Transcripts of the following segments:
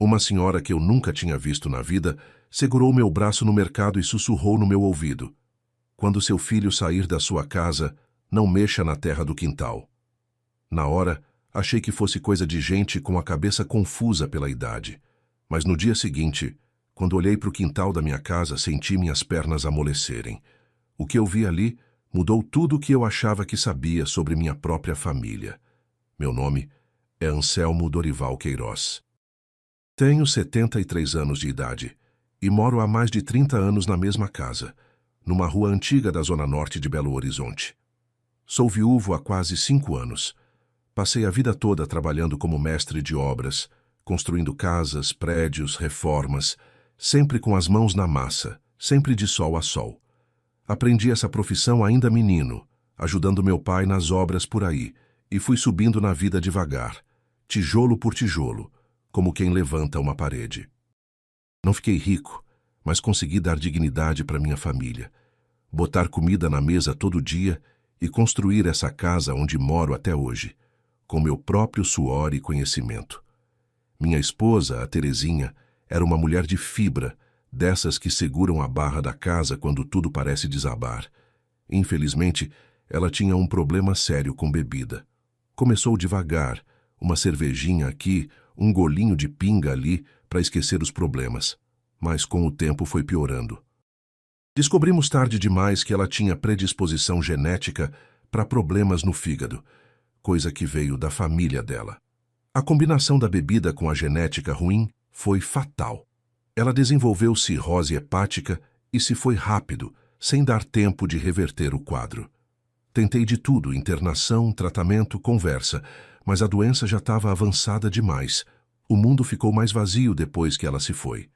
Uma senhora que eu nunca tinha visto na vida segurou meu braço no mercado e sussurrou no meu ouvido: "Quando seu filho sair da sua casa, não mexa na terra do quintal." Na hora, achei que fosse coisa de gente com a cabeça confusa pela idade. Mas no dia seguinte, quando olhei para o quintal da minha casa, senti minhas pernas amolecerem. O que eu vi ali mudou tudo o que eu achava que sabia sobre minha própria família. Meu nome é Anselmo Dorival Queiroz. Tenho 73 anos de idade e moro há mais de 30 anos na mesma casa, numa rua antiga da zona norte de Belo Horizonte. Sou viúvo há quase 5 anos. Passei a vida toda trabalhando como mestre de obras, construindo casas, prédios, reformas, sempre com as mãos na massa, sempre de sol a sol. Aprendi essa profissão ainda menino, ajudando meu pai nas obras por aí, e fui subindo na vida devagar, tijolo por tijolo, como quem levanta uma parede. Não fiquei rico, mas consegui dar dignidade para minha família, botar comida na mesa todo dia e construir essa casa onde moro até hoje, com meu próprio suor e conhecimento. Minha esposa, a Terezinha, era uma mulher de fibra, dessas que seguram a barra da casa quando tudo parece desabar. Infelizmente, ela tinha um problema sério com bebida. Começou devagar, uma cervejinha aqui, um golinho de pinga ali, para esquecer os problemas. Mas com o tempo foi piorando. Descobrimos tarde demais que ela tinha predisposição genética para problemas no fígado, coisa que veio da família dela. A combinação da bebida com a genética ruim foi fatal. Ela desenvolveu cirrose hepática e se foi rápido, sem dar tempo de reverter o quadro. Tentei de tudo, internação, tratamento, conversa, mas a doença já estava avançada demais. O mundo ficou mais vazio depois que ela se foi.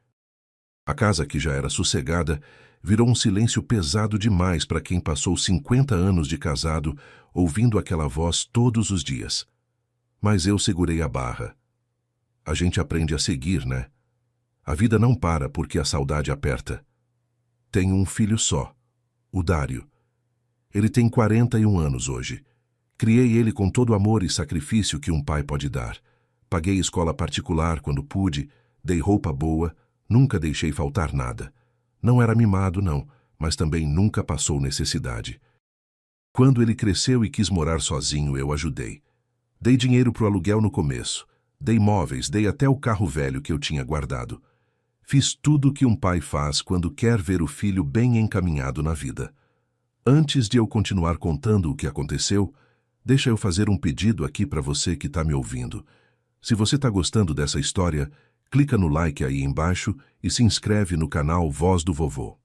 A casa, que já era sossegada, virou um silêncio pesado demais para quem passou 50 anos de casado ouvindo aquela voz todos os dias. Mas eu segurei a barra. A gente aprende a seguir, né? A vida não para porque a saudade aperta. Tenho um filho só, o Dário. Ele tem 41 anos hoje. Criei ele com todo o amor e sacrifício que um pai pode dar. Paguei escola particular quando pude, dei roupa boa, nunca deixei faltar nada. Não era mimado, não, mas também nunca passou necessidade. Quando ele cresceu e quis morar sozinho, eu ajudei. Dei dinheiro pro aluguel no começo, dei móveis, dei até o carro velho que eu tinha guardado. Fiz tudo o que um pai faz quando quer ver o filho bem encaminhado na vida. Antes de eu continuar contando o que aconteceu, deixa eu fazer um pedido aqui para você que está me ouvindo. Se você está gostando dessa história, clica no like aí embaixo e se inscreve no canal Voz do Vovô.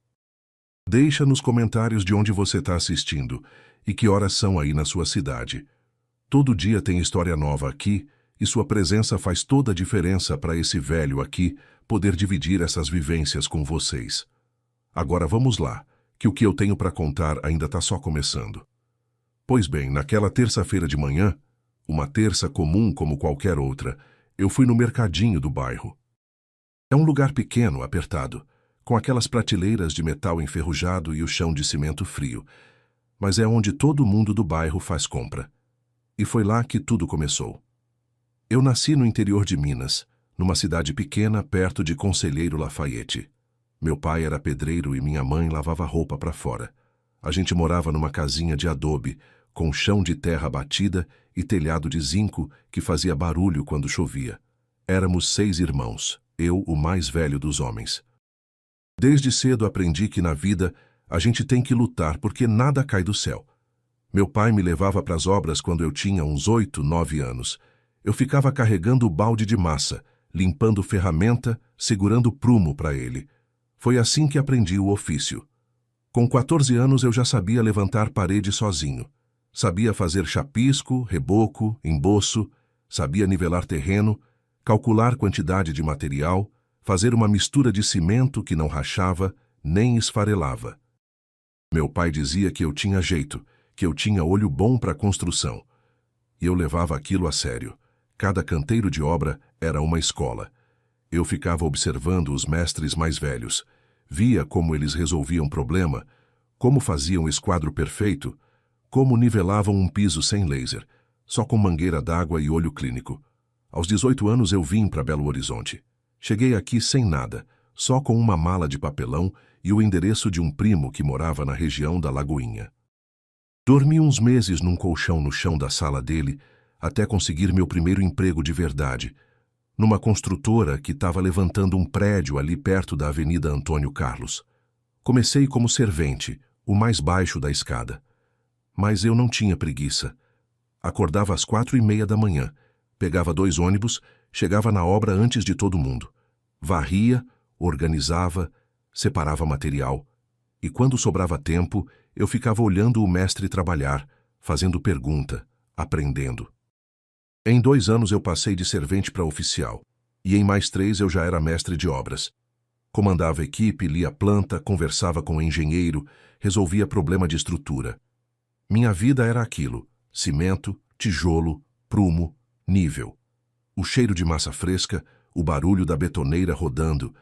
Deixa nos comentários de onde você está assistindo e que horas são aí na sua cidade. Todo dia tem história nova aqui e sua presença faz toda a diferença para esse velho aqui poder dividir essas vivências com vocês. Agora vamos lá, que o que eu tenho para contar ainda está só começando. Pois bem, naquela terça-feira de manhã, uma terça comum como qualquer outra, eu fui no mercadinho do bairro. É um lugar pequeno, apertado, com aquelas prateleiras de metal enferrujado e o chão de cimento frio, mas é onde todo mundo do bairro faz compra. E foi lá que tudo começou. Eu nasci no interior de Minas, numa cidade pequena perto de Conselheiro Lafayette. Meu pai era pedreiro e minha mãe lavava roupa para fora. A gente morava numa casinha de adobe, com chão de terra batida e telhado de zinco que fazia barulho quando chovia. Éramos 6 irmãos, eu o mais velho dos homens. Desde cedo aprendi que na vida a gente tem que lutar porque nada cai do céu. Meu pai me levava para as obras quando eu tinha uns 8, 9 anos. Eu ficava carregando o balde de massa, limpando ferramenta, segurando prumo para ele. Foi assim que aprendi o ofício. Com 14 anos eu já sabia levantar parede sozinho. Sabia fazer chapisco, reboco, emboço, sabia nivelar terreno, calcular quantidade de material, fazer uma mistura de cimento que não rachava nem esfarelava. Meu pai dizia que eu tinha jeito, que eu tinha olho bom para construção. E eu levava aquilo a sério. Cada canteiro de obra era uma escola. Eu ficava observando os mestres mais velhos, via como eles resolviam problema, como faziam esquadro perfeito, como nivelavam um piso sem laser, só com mangueira d'água e olho clínico. Aos 18 anos eu vim para Belo Horizonte. Cheguei aqui sem nada, só com uma mala de papelão e o endereço de um primo que morava na região da Lagoinha. Dormi uns meses num colchão no chão da sala dele, até conseguir meu primeiro emprego de verdade, numa construtora que estava levantando um prédio ali perto da Avenida Antônio Carlos. Comecei como servente, o mais baixo da escada. Mas eu não tinha preguiça. Acordava às 4:30 da manhã, pegava 2 ônibus, chegava na obra antes de todo mundo. Varria, organizava, separava material. E quando sobrava tempo, eu ficava olhando o mestre trabalhar, fazendo pergunta, aprendendo. Em 2 anos eu passei de servente para oficial, e em mais 3 eu já era mestre de obras. Comandava a equipe, lia planta, conversava com o engenheiro, resolvia problema de estrutura. Minha vida era aquilo: cimento, tijolo, prumo, nível. O cheiro de massa fresca, o barulho da betoneira rodando,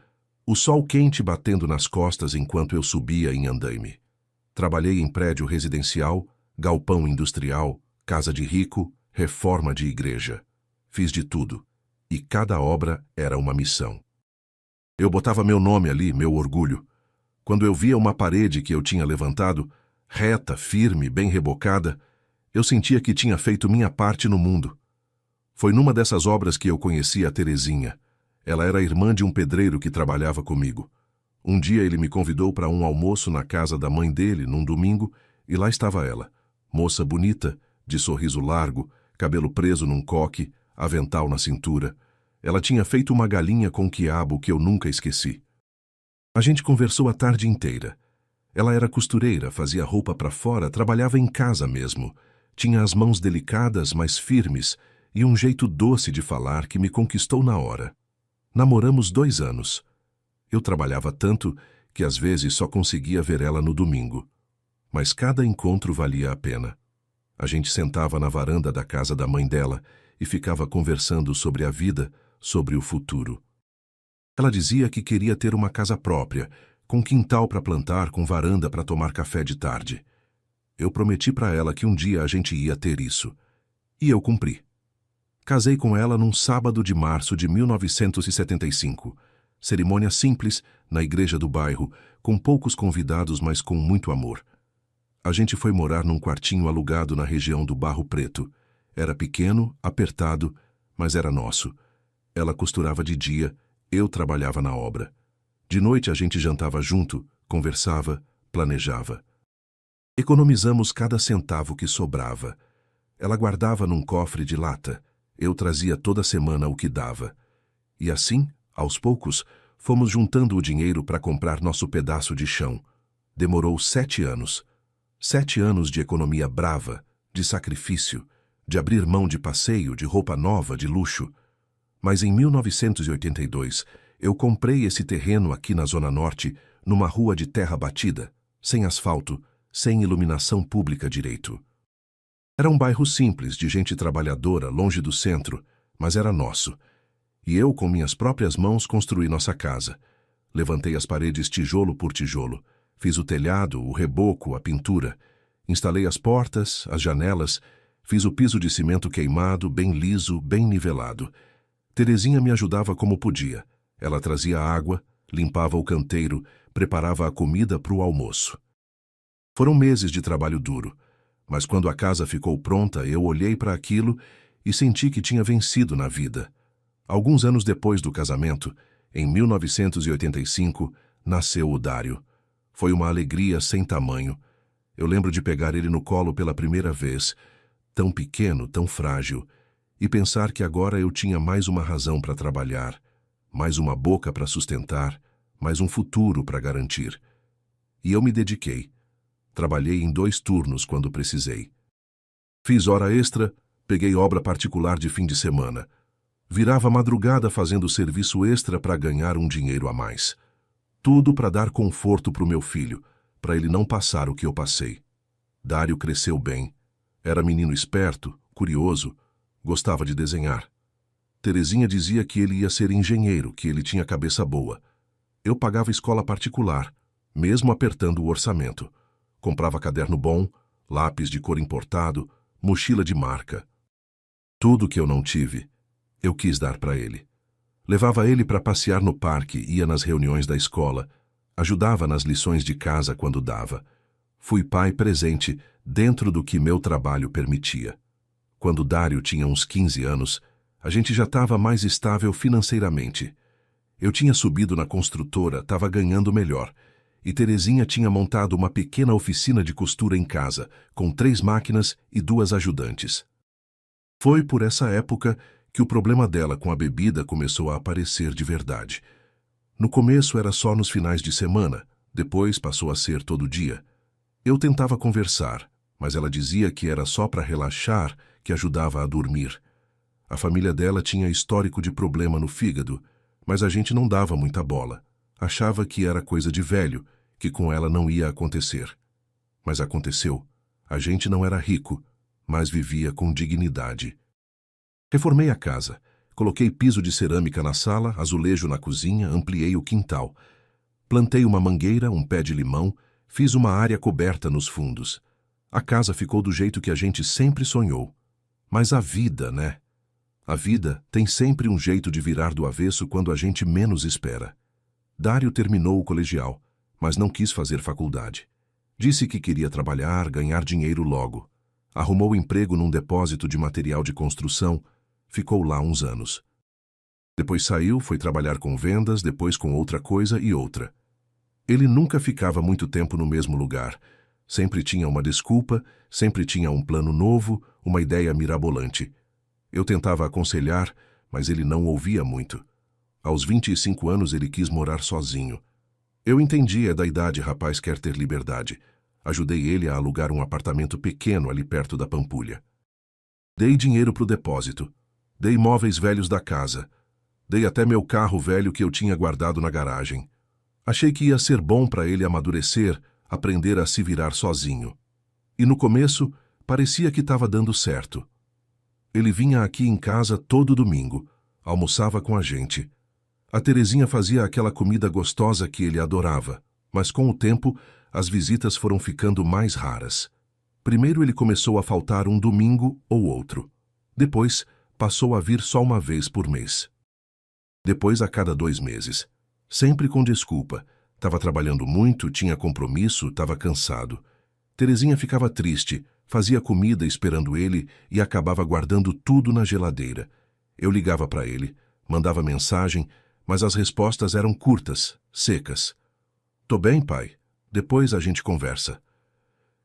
o sol quente batendo nas costas enquanto eu subia em andaime. Trabalhei em prédio residencial, galpão industrial, casa de rico, reforma de igreja. Fiz de tudo, e cada obra era uma missão. Eu botava meu nome ali, meu orgulho. Quando eu via uma parede que eu tinha levantado, reta, firme, bem rebocada, eu sentia que tinha feito minha parte no mundo. Foi numa dessas obras que eu conheci a Terezinha. Ela era irmã de um pedreiro que trabalhava comigo. Um dia ele me convidou para um almoço na casa da mãe dele, num domingo, e lá estava ela, moça bonita, de sorriso largo, cabelo preso num coque, avental na cintura. Ela tinha feito uma galinha com quiabo que eu nunca esqueci. A gente conversou a tarde inteira. Ela era costureira, fazia roupa para fora, trabalhava em casa mesmo. Tinha as mãos delicadas, mas firmes, e um jeito doce de falar que me conquistou na hora. Namoramos 2 anos. Eu trabalhava tanto que às vezes só conseguia ver ela no domingo. Mas cada encontro valia a pena. A gente sentava na varanda da casa da mãe dela e ficava conversando sobre a vida, sobre o futuro. Ela dizia que queria ter uma casa própria, com quintal para plantar, com varanda para tomar café de tarde. Eu prometi para ela que um dia a gente ia ter isso. E eu cumpri. Casei com ela num sábado de março de 1975. Cerimônia simples, na igreja do bairro, com poucos convidados, mas com muito amor. A gente foi morar num quartinho alugado na região do Barro Preto. Era pequeno, apertado, mas era nosso. Ela costurava de dia, eu trabalhava na obra. De noite a gente jantava junto, conversava, planejava. Economizamos cada centavo que sobrava. Ela guardava num cofre de lata. Eu trazia toda semana o que dava. E assim, aos poucos, fomos juntando o dinheiro para comprar nosso pedaço de chão. Demorou 7 anos. 7 anos de economia brava, de sacrifício, de abrir mão de passeio, de roupa nova, de luxo. Mas em 1982, eu comprei esse terreno aqui na Zona Norte, numa rua de terra batida, sem asfalto, sem iluminação pública direito. Era um bairro simples, de gente trabalhadora, longe do centro, mas era nosso. E eu, com minhas próprias mãos, construí nossa casa. Levantei as paredes tijolo por tijolo. Fiz o telhado, o reboco, a pintura. Instalei as portas, as janelas. Fiz o piso de cimento queimado, bem liso, bem nivelado. Terezinha me ajudava como podia. Ela trazia água, limpava o canteiro, preparava a comida para o almoço. Foram meses de trabalho duro, mas quando a casa ficou pronta, eu olhei para aquilo e senti que tinha vencido na vida. Alguns anos depois do casamento, em 1985, nasceu o Dário. Foi uma alegria sem tamanho. Eu lembro de pegar ele no colo pela primeira vez, tão pequeno, tão frágil, e pensar que agora eu tinha mais uma razão para trabalhar, mais uma boca para sustentar, mais um futuro para garantir. E eu me dediquei. Trabalhei em 2 turnos quando precisei. Fiz hora extra, peguei obra particular de fim de semana. Virava madrugada fazendo serviço extra para ganhar um dinheiro a mais. Tudo para dar conforto para o meu filho, para ele não passar o que eu passei. Dário cresceu bem. Era menino esperto, curioso, gostava de desenhar. Terezinha dizia que ele ia ser engenheiro, que ele tinha cabeça boa. Eu pagava escola particular, mesmo apertando o orçamento. Comprava caderno bom, lápis de cor importado, mochila de marca. Tudo que eu não tive, eu quis dar para ele. Levava ele para passear no parque, ia nas reuniões da escola, ajudava nas lições de casa quando dava. Fui pai presente dentro do que meu trabalho permitia. Quando Dário tinha uns 15 anos, a gente já estava mais estável financeiramente. Eu tinha subido na construtora, estava ganhando melhor, e Terezinha tinha montado uma pequena oficina de costura em casa, com 3 máquinas e 2 ajudantes. Foi por essa época que o problema dela com a bebida começou a aparecer de verdade. No começo era só nos finais de semana, depois passou a ser todo dia. Eu tentava conversar, mas ela dizia que era só para relaxar que ajudava a dormir. A família dela tinha histórico de problema no fígado, mas a gente não dava muita bola. Achava que era coisa de velho, que com ela não ia acontecer. Mas aconteceu. A gente não era rico, mas vivia com dignidade. Reformei a casa. Coloquei piso de cerâmica na sala, azulejo na cozinha, ampliei o quintal. Plantei uma mangueira, um pé de limão, fiz uma área coberta nos fundos. A casa ficou do jeito que a gente sempre sonhou. Mas a vida, né? A vida tem sempre um jeito de virar do avesso quando a gente menos espera. Dário terminou o colegial, mas não quis fazer faculdade. Disse que queria trabalhar, ganhar dinheiro logo. Arrumou emprego num depósito de material de construção, ficou lá uns anos. Depois saiu, foi trabalhar com vendas, depois com outra coisa e outra. Ele nunca ficava muito tempo no mesmo lugar. Sempre tinha uma desculpa, sempre tinha um plano novo, uma ideia mirabolante. Eu tentava aconselhar, mas ele não ouvia muito. Aos 25 anos ele quis morar sozinho. Eu entendi, é da idade, rapaz quer ter liberdade. Ajudei ele a alugar um apartamento pequeno ali perto da Pampulha. Dei dinheiro pro depósito. Dei móveis velhos da casa. Dei até meu carro velho que eu tinha guardado na garagem. Achei que ia ser bom para ele amadurecer, aprender a se virar sozinho. E no começo, parecia que estava dando certo. Ele vinha aqui em casa todo domingo, almoçava com a gente. A Terezinha fazia aquela comida gostosa que ele adorava, mas com o tempo, as visitas foram ficando mais raras. Primeiro ele começou a faltar um domingo ou outro. Depois, passou a vir só uma vez por mês. Depois a cada 2 meses. Sempre com desculpa. Estava trabalhando muito, tinha compromisso, estava cansado. Terezinha ficava triste, fazia comida esperando ele e acabava guardando tudo na geladeira. Eu ligava para ele, mandava mensagem, mas as respostas eram curtas, secas. Tô bem, pai. Depois a gente conversa.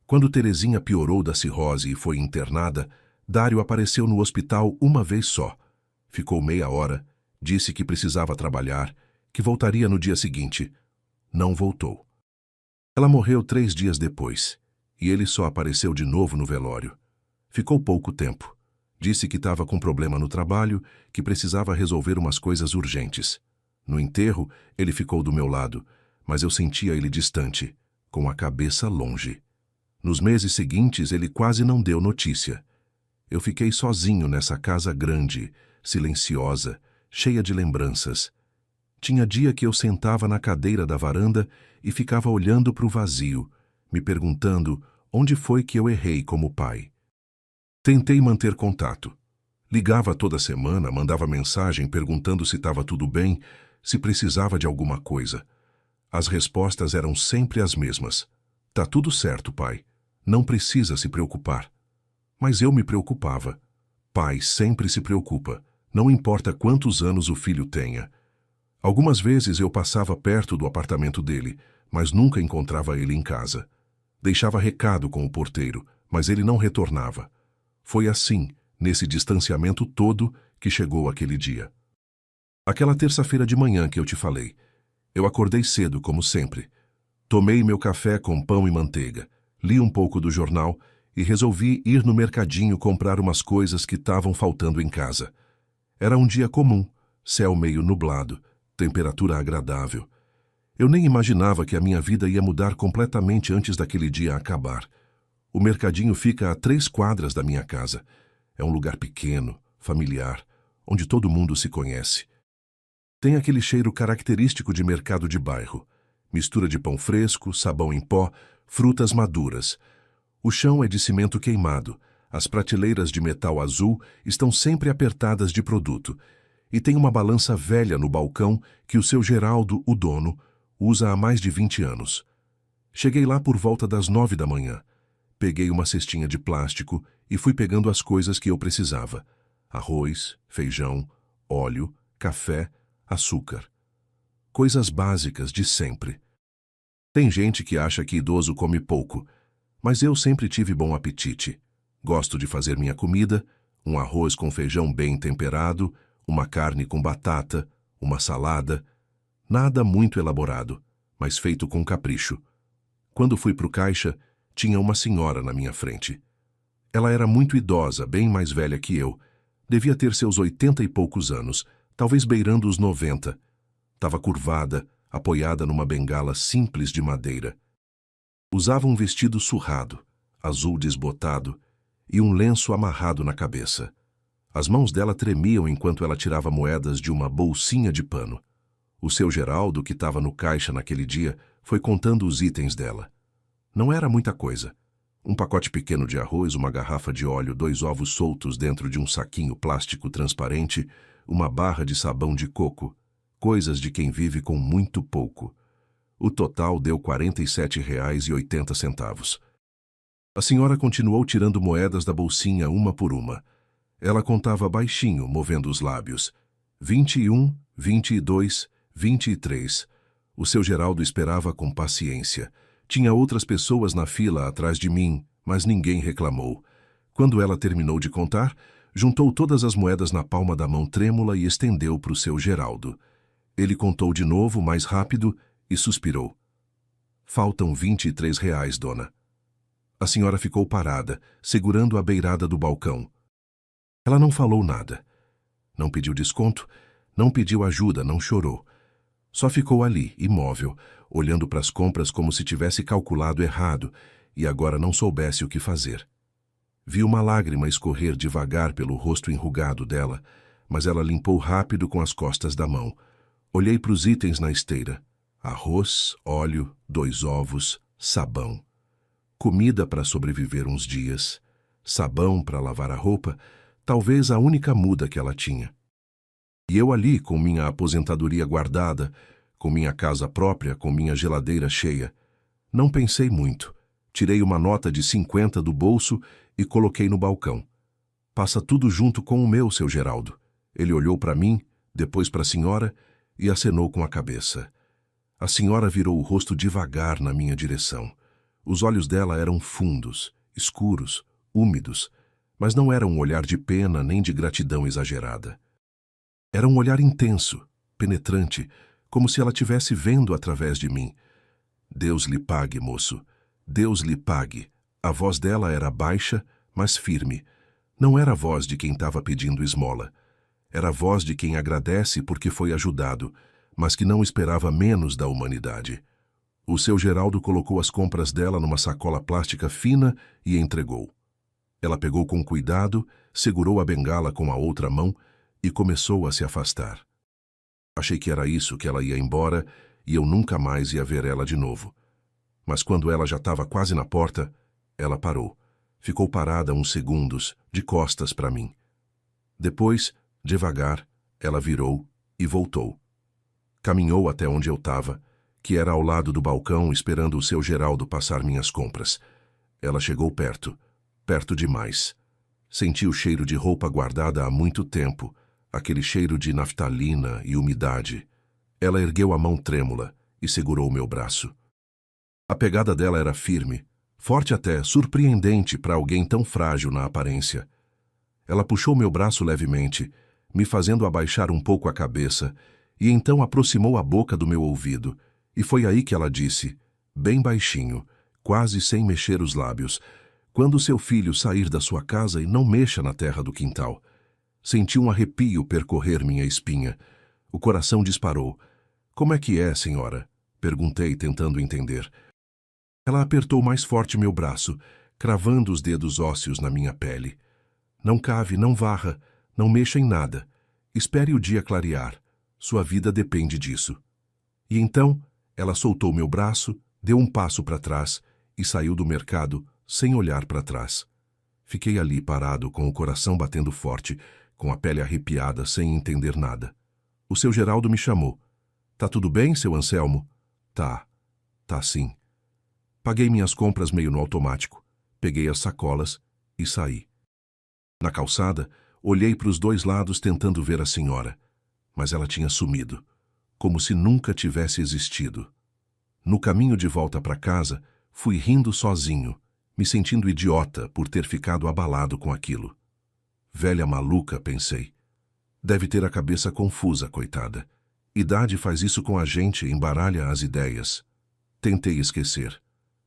Quando Terezinha piorou da cirrose e foi internada, Dário apareceu no hospital uma vez só. Ficou meia hora, disse que precisava trabalhar, que voltaria no dia seguinte. Não voltou. Ela morreu 3 dias depois, e ele só apareceu de novo no velório. Ficou pouco tempo. Disse que estava com problema no trabalho, que precisava resolver umas coisas urgentes. No enterro, ele ficou do meu lado, mas eu sentia ele distante, com a cabeça longe. Nos meses seguintes, ele quase não deu notícia. Eu fiquei sozinho nessa casa grande, silenciosa, cheia de lembranças. Tinha dia que eu sentava na cadeira da varanda e ficava olhando para o vazio, me perguntando onde foi que eu errei como pai. Tentei manter contato. Ligava toda semana, mandava mensagem perguntando se estava tudo bem, se precisava de alguma coisa. As respostas eram sempre as mesmas. Tá tudo certo, pai. Não precisa se preocupar. Mas eu me preocupava. Pai sempre se preocupa, não importa quantos anos o filho tenha. Algumas vezes eu passava perto do apartamento dele, mas nunca encontrava ele em casa. Deixava recado com o porteiro, mas ele não retornava. Foi assim, nesse distanciamento todo, que chegou aquele dia. Aquela terça-feira de manhã que eu te falei. Eu acordei cedo, como sempre. Tomei meu café com pão e manteiga, li um pouco do jornal e resolvi ir no mercadinho comprar umas coisas que estavam faltando em casa. Era um dia comum, céu meio nublado, temperatura agradável. Eu nem imaginava que a minha vida ia mudar completamente antes daquele dia acabar. O mercadinho fica a 3 quadras da minha casa. É um lugar pequeno, familiar, onde todo mundo se conhece. Tem aquele cheiro característico de mercado de bairro. Mistura de pão fresco, sabão em pó, frutas maduras. O chão é de cimento queimado. As prateleiras de metal azul estão sempre apertadas de produto. e tem uma balança velha no balcão que o seu Geraldo, o dono, usa há mais de 20 anos. Cheguei lá por volta das 9 da manhã. Peguei uma cestinha de plástico e fui pegando as coisas que eu precisava: arroz, feijão, óleo, café, açúcar. Coisas básicas de sempre. Tem gente que acha que idoso come pouco, mas eu sempre tive bom apetite. Gosto de fazer minha comida, um arroz com feijão bem temperado, uma carne com batata, uma salada. Nada muito elaborado, mas feito com capricho. Quando fui pro caixa, tinha uma senhora na minha frente. Ela era muito idosa, bem mais velha que eu. Devia ter seus 80 e poucos anos, talvez beirando os 90. Estava curvada, apoiada numa bengala simples de madeira. Usava um vestido surrado, azul desbotado, e um lenço amarrado na cabeça. As mãos dela tremiam enquanto ela tirava moedas de uma bolsinha de pano. O seu Geraldo, que estava no caixa naquele dia, foi contando os itens dela. Não era muita coisa. Um pacote pequeno de arroz, uma garrafa de óleo, 2 ovos soltos dentro de um saquinho plástico transparente, uma barra de sabão de coco. Coisas de quem vive com muito pouco. O total deu R$ 47,80. A senhora continuou tirando moedas da bolsinha uma por uma. Ela contava baixinho, movendo os lábios. 21, 22, 23. O seu Geraldo esperava com paciência. Tinha outras pessoas na fila atrás de mim, mas ninguém reclamou. Quando ela terminou de contar, juntou todas as moedas na palma da mão trêmula e estendeu para o seu Geraldo. Ele contou de novo, mais rápido, e suspirou. Faltam R$ 23, dona. A senhora ficou parada, segurando a beirada do balcão. Ela não falou nada. Não pediu desconto, não pediu ajuda, não chorou. Só ficou ali, imóvel, olhando para as compras como se tivesse calculado errado e agora não soubesse o que fazer. Vi uma lágrima escorrer devagar pelo rosto enrugado dela, mas ela limpou rápido com as costas da mão. Olhei para os itens na esteira. Arroz, óleo, 2 ovos, sabão. Comida para sobreviver uns dias. Sabão para lavar a roupa, talvez a única muda que ela tinha. E eu ali, com minha aposentadoria guardada, com minha casa própria, com minha geladeira cheia. Não pensei muito. Tirei uma nota de 50 do bolso e coloquei no balcão. Passa tudo junto com o meu, seu Geraldo. Ele olhou para mim, depois para a senhora e acenou com a cabeça. A senhora virou o rosto devagar na minha direção. Os olhos dela eram fundos, escuros, úmidos, mas não era um olhar de pena nem de gratidão exagerada. Era um olhar intenso, penetrante, como se ela estivesse vendo através de mim. Deus lhe pague, moço. Deus lhe pague. A voz dela era baixa, mas firme. Não era a voz de quem estava pedindo esmola. Era a voz de quem agradece porque foi ajudado, mas que não esperava menos da humanidade. O seu Geraldo colocou as compras dela numa sacola plástica fina e entregou. Ela pegou com cuidado, segurou a bengala com a outra mão e começou a se afastar. Achei que era isso, que ela ia embora e eu nunca mais ia ver ela de novo. Mas quando ela já estava quase na porta, ela parou. Ficou parada uns segundos, de costas para mim. Depois, devagar, ela virou e voltou. Caminhou até onde eu estava, que era ao lado do balcão esperando o seu Geraldo passar minhas compras. Ela chegou perto, perto demais. Senti o cheiro de roupa guardada há muito tempo, aquele cheiro de naftalina e umidade. Ela ergueu a mão trêmula e segurou meu braço. A pegada dela era firme, forte até, surpreendente para alguém tão frágil na aparência. Ela puxou meu braço levemente, me fazendo abaixar um pouco a cabeça, e então aproximou a boca do meu ouvido, e foi aí que ela disse, bem baixinho, quase sem mexer os lábios, quando seu filho sair da sua casa e não mexa na terra do quintal. Senti um arrepio percorrer minha espinha. O coração disparou. Como é que é, senhora? Perguntei, tentando entender. Ela apertou mais forte meu braço, cravando os dedos ósseos na minha pele. Não cave, não varra, não mexa em nada. Espere o dia clarear. Sua vida depende disso. E então, ela soltou meu braço, deu um passo para trás e saiu do mercado sem olhar para trás. Fiquei ali parado com o coração batendo forte, com a pele arrepiada, sem entender nada. O seu Geraldo me chamou. Tá tudo bem, seu Anselmo? Tá sim. Paguei minhas compras meio no automático. Peguei as sacolas e saí. Na calçada, olhei para os dois lados tentando ver a senhora, mas ela tinha sumido, como se nunca tivesse existido. No caminho de volta para casa, fui rindo sozinho, me sentindo idiota por ter ficado abalado com aquilo. Velha maluca, pensei. Deve ter a cabeça confusa, coitada. Idade faz isso com a gente, embaralha as ideias. Tentei esquecer.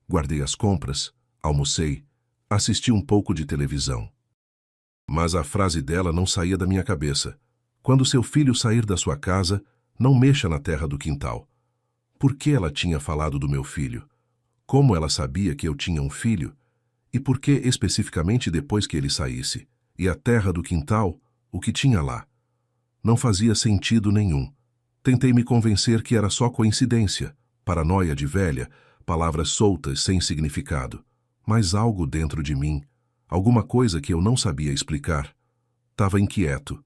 Guardei as compras, almocei, assisti um pouco de televisão. Mas a frase dela não saía da minha cabeça. Quando seu filho sair da sua casa, não mexa na terra do quintal. Por que ela tinha falado do meu filho? Como ela sabia que eu tinha um filho? E por que especificamente depois que ele saísse? E a terra do quintal, o que tinha lá? Não fazia sentido nenhum. Tentei me convencer que era só coincidência, paranoia de velha, palavras soltas sem significado. Mas algo dentro de mim, alguma coisa que eu não sabia explicar, estava inquieto.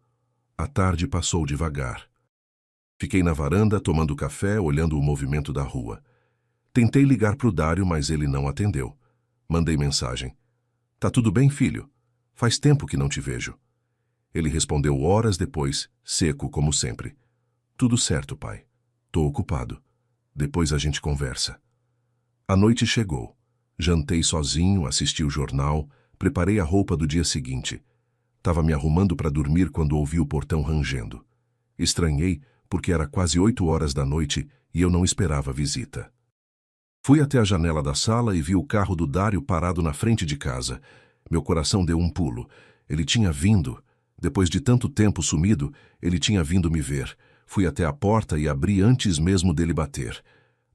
A tarde passou devagar. Fiquei na varanda tomando café, olhando o movimento da rua. Tentei ligar para o Dário, mas ele não atendeu. Mandei mensagem. Tá tudo bem, filho? Faz tempo que não te vejo. Ele respondeu horas depois, seco como sempre. Tudo certo, pai. Tô ocupado. Depois a gente conversa. A noite chegou. Jantei sozinho, assisti o jornal, preparei a roupa do dia seguinte. Tava me arrumando para dormir quando ouvi o portão rangendo. Estranhei, porque era quase 8 horas da noite e eu não esperava visita. Fui até a janela da sala e vi o carro do Dário parado na frente de casa. Meu coração deu um pulo. Ele tinha vindo. Depois de tanto tempo sumido, ele tinha vindo me ver. Fui até a porta e abri antes mesmo dele bater.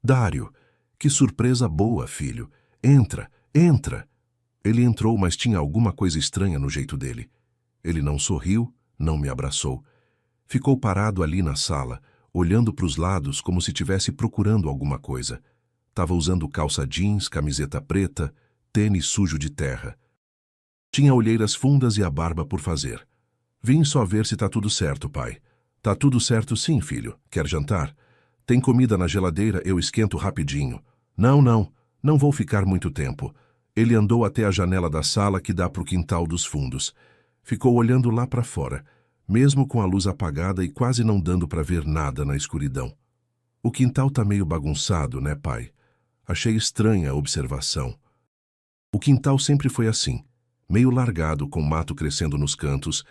Dário, que surpresa boa, filho. Entra, entra. Ele entrou, mas tinha alguma coisa estranha no jeito dele. Ele não sorriu, não me abraçou. Ficou parado ali na sala, olhando para os lados como se estivesse procurando alguma coisa. Tava usando calça jeans, camiseta preta, tênis sujo de terra. Tinha olheiras fundas e a barba por fazer. Vim só ver se tá tudo certo, pai. Tá tudo certo sim, filho. Quer jantar? Tem comida na geladeira, eu esquento rapidinho. Não vou ficar muito tempo. Ele andou até a janela da sala que dá pro quintal dos fundos. Ficou olhando lá para fora, mesmo com a luz apagada e quase não dando para ver nada na escuridão. O quintal tá meio bagunçado, né, pai? Achei estranha a observação. O quintal sempre foi assim, meio largado, com mato crescendo nos cantos,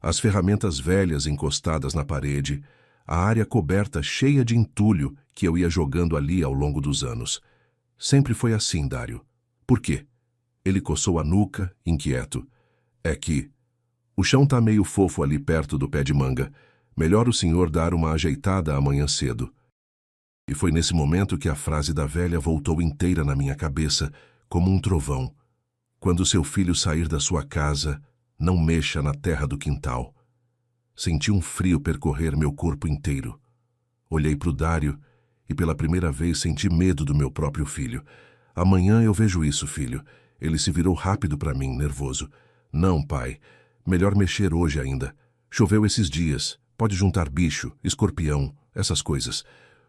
as ferramentas velhas encostadas na parede, a área coberta cheia de entulho que eu ia jogando ali ao longo dos anos. Sempre foi assim, Dário. Por quê? Ele coçou a nuca, inquieto. É que o chão tá meio fofo ali perto do pé de manga. Melhor o senhor dar uma ajeitada amanhã cedo. E foi nesse momento que a frase da velha voltou inteira na minha cabeça, como um trovão. Quando seu filho sair da sua casa, não mexa na terra do quintal. Senti um frio percorrer meu corpo inteiro. Olhei para o Dário e pela primeira vez senti medo do meu próprio filho. Amanhã eu vejo isso, filho. Ele se virou rápido para mim, nervoso. Não, pai. Melhor mexer hoje ainda. Choveu esses dias. Pode juntar bicho, escorpião, essas coisas.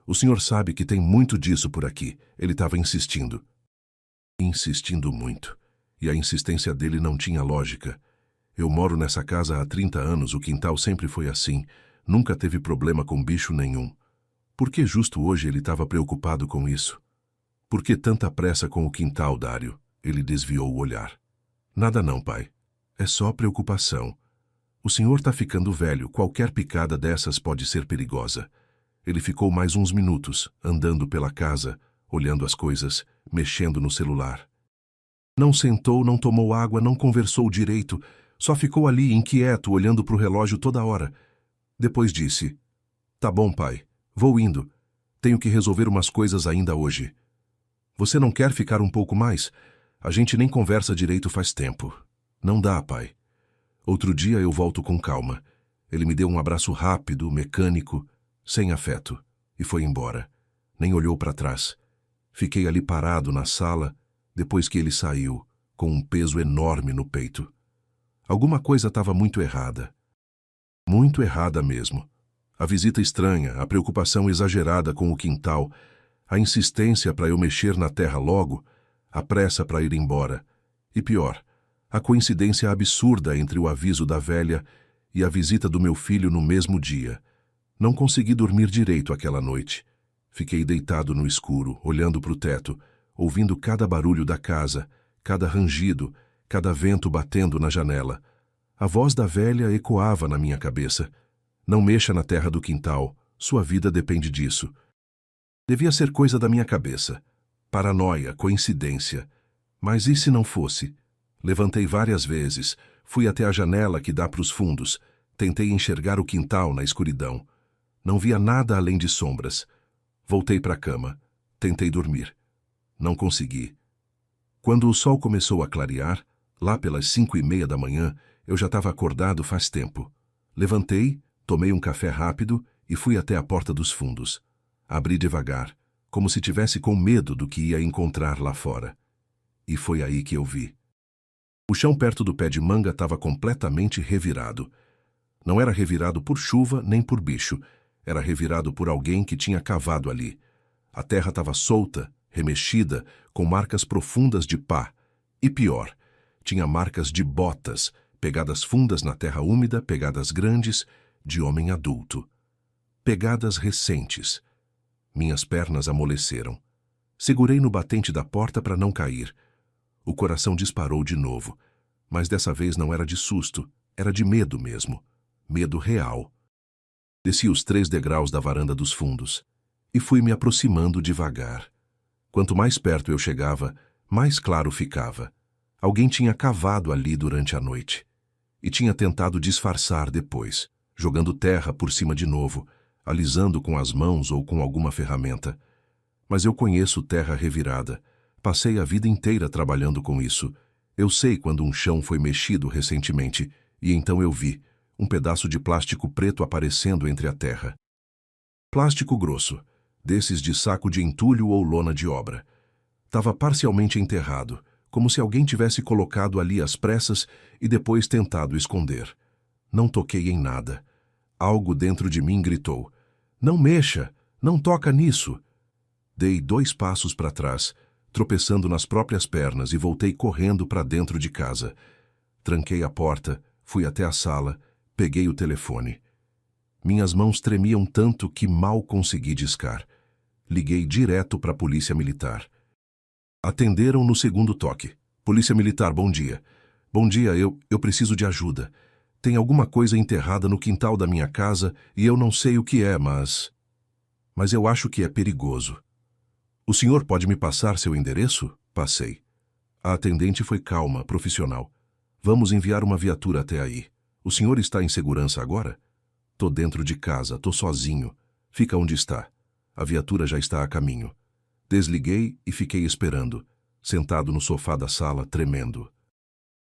O senhor sabe que tem muito disso por aqui. Ele estava insistindo. Insistindo muito. E a insistência dele não tinha lógica. Eu moro nessa casa há 30 anos, o quintal sempre foi assim. Nunca teve problema com bicho nenhum. Por que justo hoje ele estava preocupado com isso? Por que tanta pressa com o quintal, Dário? Ele desviou o olhar. Nada não, pai. É só preocupação. O senhor está ficando velho, qualquer picada dessas pode ser perigosa. Ele ficou mais uns minutos, andando pela casa, olhando as coisas, mexendo no celular. Não sentou, não tomou água, não conversou direito, só ficou ali, inquieto, olhando para o relógio toda hora. Depois disse, tá bom, pai, vou indo. Tenho que resolver umas coisas ainda hoje. Você não quer ficar um pouco mais? A gente nem conversa direito faz tempo. Não dá, pai. Outro dia eu volto com calma. Ele me deu um abraço rápido, mecânico, sem afeto, e foi embora. Nem olhou para trás. Fiquei ali parado na sala, depois que ele saiu, com um peso enorme no peito. Alguma coisa estava muito errada. Muito errada mesmo. A visita estranha, a preocupação exagerada com o quintal, a insistência para eu mexer na terra logo, a pressa para ir embora. E pior, a coincidência absurda entre o aviso da velha e a visita do meu filho no mesmo dia. Não consegui dormir direito aquela noite. Fiquei deitado no escuro, olhando para o teto, ouvindo cada barulho da casa, cada rangido, cada vento batendo na janela. A voz da velha ecoava na minha cabeça. Não mexa na terra do quintal, sua vida depende disso. Devia ser coisa da minha cabeça. Paranoia, coincidência. Mas e se não fosse? Levantei várias vezes, fui até a janela que dá para os fundos, tentei enxergar o quintal na escuridão. Não via nada além de sombras. Voltei para a cama, tentei dormir. Não consegui. Quando o sol começou a clarear, lá pelas 5:30 da manhã, eu já estava acordado faz tempo. Levantei, tomei um café rápido e fui até a porta dos fundos. Abri devagar, como se tivesse com medo do que ia encontrar lá fora. E foi aí que eu vi. O chão perto do pé de manga estava completamente revirado. Não era revirado por chuva nem por bicho. Era revirado por alguém que tinha cavado ali. A terra estava solta, remexida, com marcas profundas de pá. E pior, tinha marcas de botas, pegadas fundas na terra úmida, pegadas grandes, de homem adulto. Pegadas recentes. Minhas pernas amoleceram. Segurei no batente da porta para não cair. O coração disparou de novo, mas dessa vez não era de susto, era de medo mesmo. Medo real. Desci os 3 degraus da varanda dos fundos e fui me aproximando devagar. Quanto mais perto eu chegava, mais claro ficava. Alguém tinha cavado ali durante a noite e tinha tentado disfarçar depois, jogando terra por cima de novo, alisando com as mãos ou com alguma ferramenta. Mas eu conheço terra revirada. Passei a vida inteira trabalhando com isso. Eu sei quando um chão foi mexido recentemente, e então eu vi um pedaço de plástico preto aparecendo entre a terra. Plástico grosso, desses de saco de entulho ou lona de obra. Estava parcialmente enterrado, como se alguém tivesse colocado ali às pressas e depois tentado esconder. Não toquei em nada. Algo dentro de mim gritou: "Não mexa! Não toca nisso!" Dei 2 passos para trás, tropeçando nas próprias pernas e voltei correndo para dentro de casa. Tranquei a porta, fui até a sala, peguei o telefone. Minhas mãos tremiam tanto que mal consegui discar. Liguei direto para a polícia militar. Atenderam no segundo toque. "Polícia Militar, bom dia. Bom dia, eu preciso de ajuda. Tem alguma coisa enterrada no quintal da minha casa e eu não sei o que é, mas eu acho que é perigoso. O senhor pode me passar seu endereço?" Passei. A atendente foi calma, profissional. "Vamos enviar uma viatura até aí. O senhor está em segurança agora?" "Tô dentro de casa, tô sozinho. Fica onde está. A viatura já está a caminho." Desliguei e fiquei esperando, sentado no sofá da sala, tremendo.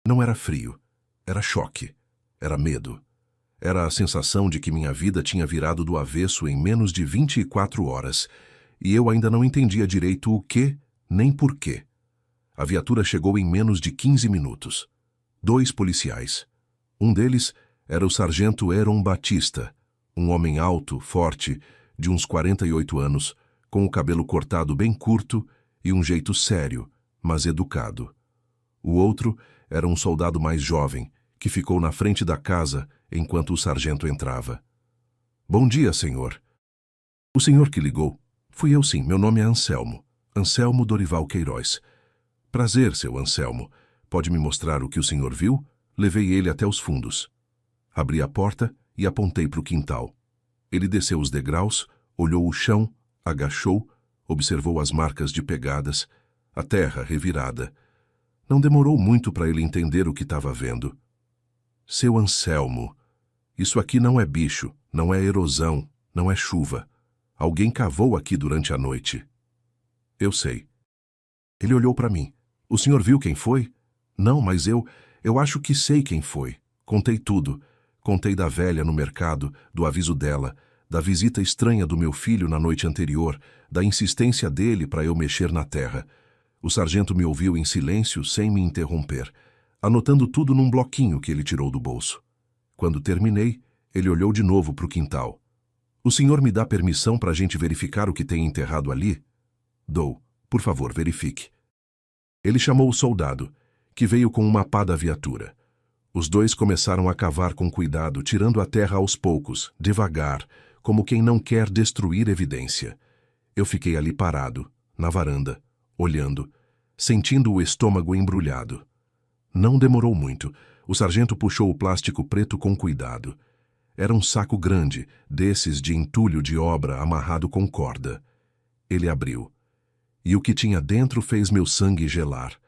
Não era frio, era choque, era medo. Era a sensação de que minha vida tinha virado do avesso em menos de 24 horas, e eu ainda não entendia direito o que, nem porquê. A viatura chegou em menos de 15 minutos. 2 policiais. Um deles era o sargento Heron Batista, um homem alto, forte, de uns 48 anos, com o cabelo cortado bem curto e um jeito sério, mas educado. O outro era um soldado mais jovem, que ficou na frente da casa enquanto o sargento entrava. "Bom dia, senhor." "O senhor que ligou?" "Fui eu sim, meu nome é Anselmo. Anselmo Dorival Queiroz." "Prazer, seu Anselmo. Pode me mostrar o que o senhor viu?" Levei ele até os fundos. Abri a porta e apontei para o quintal. Ele desceu os degraus, olhou o chão, agachou, observou as marcas de pegadas, a terra revirada. Não demorou muito para ele entender o que estava vendo. "Seu Anselmo, isso aqui não é bicho, não é erosão, não é chuva. Alguém cavou aqui durante a noite." "Eu sei." Ele olhou para mim. "O senhor viu quem foi?" "Não, mas eu acho que sei quem foi." Contei tudo. Contei da velha no mercado, do aviso dela, da visita estranha do meu filho na noite anterior, da insistência dele para eu mexer na terra. O sargento me ouviu em silêncio, sem me interromper, anotando tudo num bloquinho que ele tirou do bolso. Quando terminei, Ele olhou de novo para o quintal. O senhor me dá permissão para a gente verificar o que tem enterrado ali? Dou. Por favor, verifique. Ele chamou o soldado, que veio com uma pá da viatura. Os dois começaram a cavar com cuidado, tirando a terra aos poucos, devagar, como quem não quer destruir evidência. Eu fiquei ali parado, na varanda, olhando, sentindo o estômago embrulhado. Não demorou muito. O sargento puxou o plástico preto com cuidado. Era um saco grande, desses de entulho de obra amarrado com corda. Ele abriu. E o que tinha dentro fez meu sangue gelar.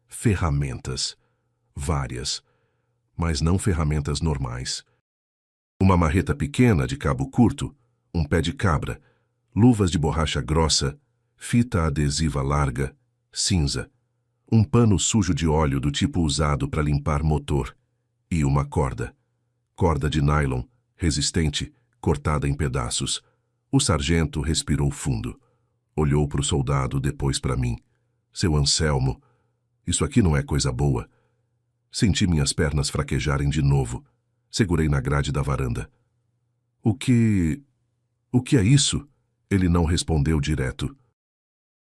Ferramentas. Várias. Mas não ferramentas normais. Uma marreta pequena de cabo curto, um pé de cabra, luvas de borracha grossa, fita adesiva larga, cinza, um pano sujo de óleo do tipo usado para limpar motor e uma corda. Corda de nylon, resistente, cortada em pedaços. O sargento respirou fundo. Olhou para o soldado, depois para mim. Seu Anselmo, isso aqui não é coisa boa. Senti minhas pernas fraquejarem de novo. Segurei na grade da varanda. O que é isso? Ele não respondeu direto.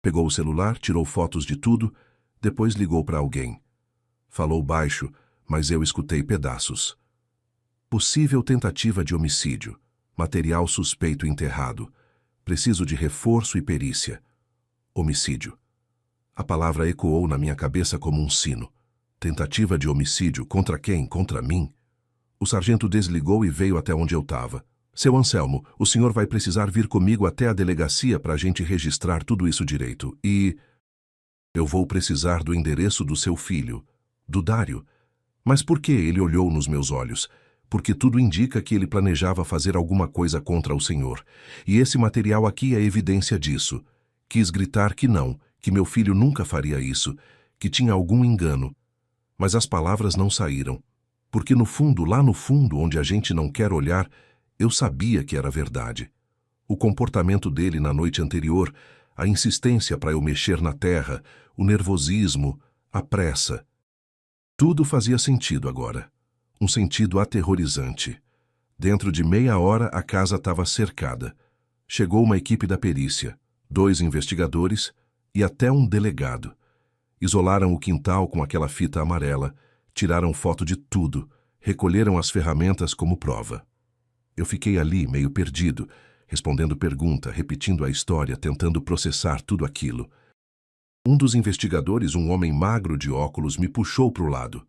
Pegou o celular, tirou fotos de tudo, depois ligou para alguém. Falou baixo, mas eu escutei pedaços. Possível tentativa de homicídio. Material suspeito enterrado. Preciso de reforço e perícia. Homicídio. A palavra ecoou na minha cabeça como um sino. Tentativa de homicídio contra quem? Contra mim? O sargento desligou e veio até onde eu estava. Seu Anselmo, o senhor vai precisar vir comigo até a delegacia para a gente registrar tudo isso direito. E... eu vou precisar do endereço do seu filho, do Dário. Mas por que ele olhou nos meus olhos? Porque tudo indica que ele planejava fazer alguma coisa contra o senhor. E esse material aqui é evidência disso. Quis gritar que não, que meu filho nunca faria isso, que tinha algum engano. Mas as palavras não saíram. Porque no fundo, lá no fundo, onde a gente não quer olhar, eu sabia que era verdade. O comportamento dele na noite anterior, a insistência para eu mexer na terra, o nervosismo, a pressa. Tudo fazia sentido agora. Um sentido aterrorizante. Dentro de meia hora a casa estava cercada. Chegou uma equipe da perícia, 2 investigadores e até um delegado. Isolaram o quintal com aquela fita amarela, tiraram foto de tudo, recolheram as ferramentas como prova. Eu fiquei ali, meio perdido, respondendo pergunta, repetindo a história, tentando processar tudo aquilo. Um dos investigadores, um homem magro de óculos, me puxou para o lado.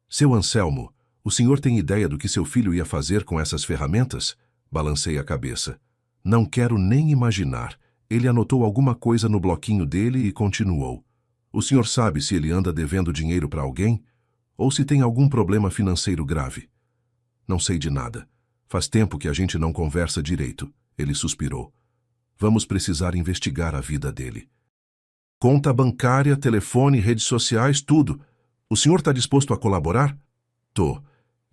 Seu Anselmo, o senhor tem ideia do que seu filho ia fazer com essas ferramentas? Balancei a cabeça. Não quero nem imaginar. Ele anotou alguma coisa no bloquinho dele e continuou. O senhor sabe se ele anda devendo dinheiro para alguém? Ou se tem algum problema financeiro grave? Não sei de nada. Faz tempo que a gente não conversa direito. Ele suspirou. Vamos precisar investigar a vida dele. Conta bancária, telefone, redes sociais, tudo. O senhor está disposto a colaborar? Tô.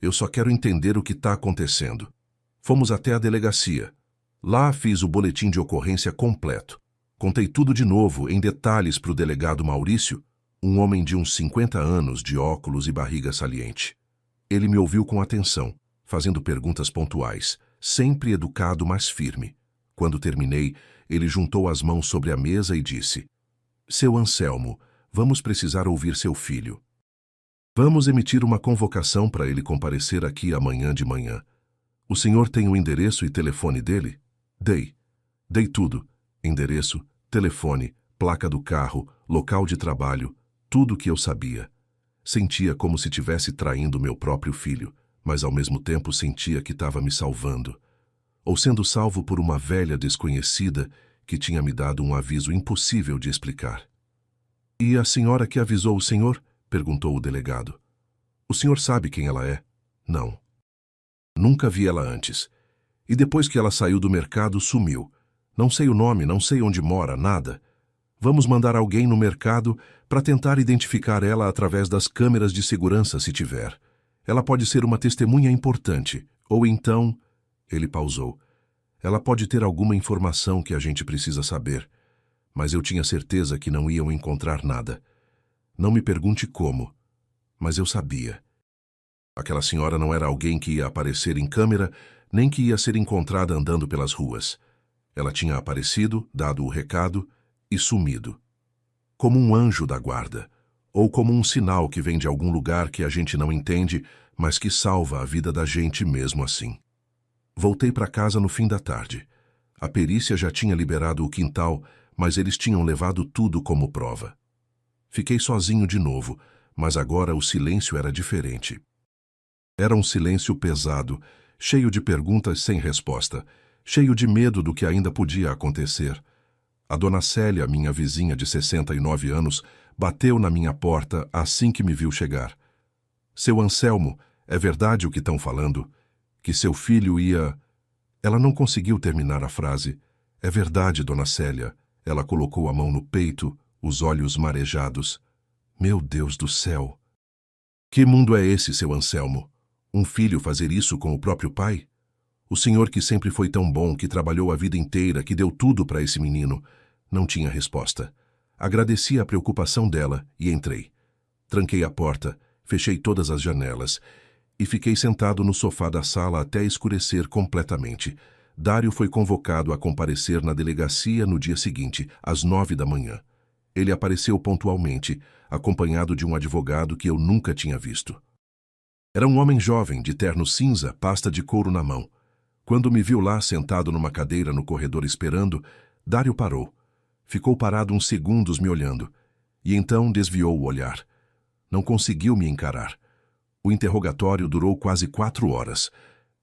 Eu só quero entender o que está acontecendo. Fomos até a delegacia. Lá fiz o boletim de ocorrência completo. Contei tudo de novo, em detalhes, para o delegado Maurício, um homem de uns 50 anos, de óculos e barriga saliente. Ele me ouviu com atenção, fazendo perguntas pontuais, sempre educado, mas firme. Quando terminei, ele juntou as mãos sobre a mesa e disse: Seu Anselmo, vamos precisar ouvir seu filho. Vamos emitir uma convocação para ele comparecer aqui amanhã de manhã. O senhor tem o endereço e telefone dele? Dei. Dei tudo. Endereço, telefone, placa do carro, local de trabalho, tudo o que eu sabia. Sentia como se tivesse traindo meu próprio filho, mas ao mesmo tempo sentia que estava me salvando. Ou sendo salvo por uma velha desconhecida que tinha me dado um aviso impossível de explicar. E a senhora que avisou o senhor? Perguntou o delegado. O senhor sabe quem ela é? Não. Nunca vi ela antes. E depois que ela saiu do mercado, sumiu. Não sei o nome, não sei onde mora, nada. Vamos mandar alguém no mercado para tentar identificar ela através das câmeras de segurança, se tiver. Ela pode ser uma testemunha importante. Ou então... Ele pausou. Ela pode ter alguma informação que a gente precisa saber. Mas eu tinha certeza que não iam encontrar nada. Não me pergunte como, mas eu sabia. Aquela senhora não era alguém que ia aparecer em câmera, nem que ia ser encontrada andando pelas ruas. Ela tinha aparecido, dado o recado e sumido. Como um anjo da guarda, ou como um sinal que vem de algum lugar que a gente não entende, mas que salva a vida da gente mesmo assim. Voltei para casa no fim da tarde. A perícia já tinha liberado o quintal, mas eles tinham levado tudo como prova. Fiquei sozinho de novo, mas agora o silêncio era diferente. Era um silêncio pesado, cheio de perguntas sem resposta, cheio de medo do que ainda podia acontecer. A dona Célia, minha vizinha de 69 anos, bateu na minha porta assim que me viu chegar. Seu Anselmo, é verdade o que estão falando? Que seu filho ia... Ela não conseguiu terminar a frase. É verdade, dona Célia. Ela colocou a mão no peito, os olhos marejados. Meu Deus do céu! Que mundo é esse, seu Anselmo? Um filho fazer isso com o próprio pai? O senhor que sempre foi tão bom, que trabalhou a vida inteira, que deu tudo para esse menino. Não tinha resposta. Agradeci a preocupação dela e entrei. Tranquei a porta, fechei todas as janelas e fiquei sentado no sofá da sala até escurecer completamente. Dário foi convocado a comparecer na delegacia no dia seguinte, às 9 da manhã. Ele apareceu pontualmente, acompanhado de um advogado que eu nunca tinha visto. Era um homem jovem, de terno cinza, pasta de couro na mão. Quando me viu lá sentado numa cadeira no corredor esperando, Dário parou. Ficou parado uns segundos me olhando, e então desviou o olhar. Não conseguiu me encarar. O interrogatório durou quase 4 horas.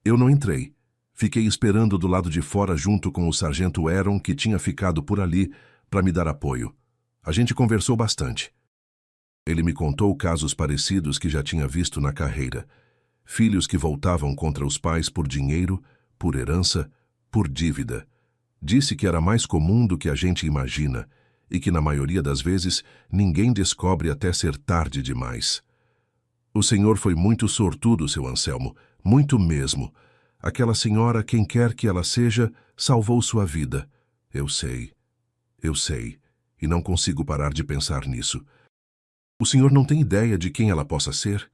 Eu não entrei. Fiquei esperando do lado de fora junto com o sargento Aaron, que tinha ficado por ali para me dar apoio. A gente conversou bastante. Ele me contou casos parecidos que já tinha visto na carreira. Filhos que voltavam contra os pais por dinheiro, por herança, por dívida. Disse que era mais comum do que a gente imagina e que, na maioria das vezes, ninguém descobre até ser tarde demais. O senhor foi muito sortudo, seu Anselmo, muito mesmo. Aquela senhora, quem quer que ela seja, salvou sua vida. Eu sei, e não consigo parar de pensar nisso. O senhor não tem ideia de quem ela possa ser?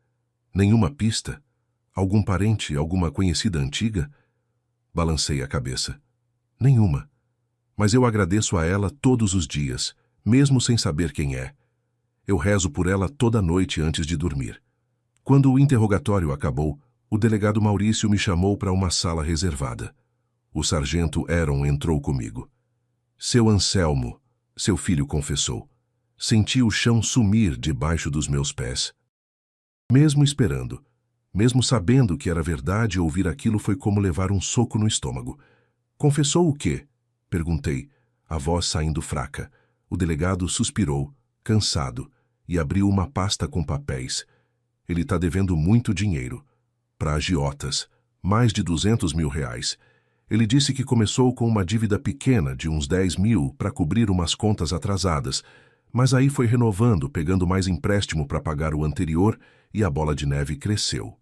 Nenhuma pista? Algum parente, alguma conhecida antiga? Balancei a cabeça. Nenhuma. Mas eu agradeço a ela todos os dias, mesmo sem saber quem é. Eu rezo por ela toda noite antes de dormir. Quando o interrogatório acabou, o delegado Maurício me chamou para uma sala reservada. O sargento Aaron entrou comigo. Seu Anselmo, seu filho confessou. Senti o chão sumir debaixo dos meus pés. Mesmo esperando, mesmo sabendo que era verdade, ouvir aquilo foi como levar um soco no estômago. Confessou o quê? Perguntei, a voz saindo fraca. O delegado suspirou, cansado, e abriu uma pasta com papéis. Ele está devendo muito dinheiro. Para agiotas, mais de 200 mil reais. Ele disse que começou com uma dívida pequena de uns 10 mil para cobrir umas contas atrasadas, mas aí foi renovando, pegando mais empréstimo para pagar o anterior e a bola de neve cresceu.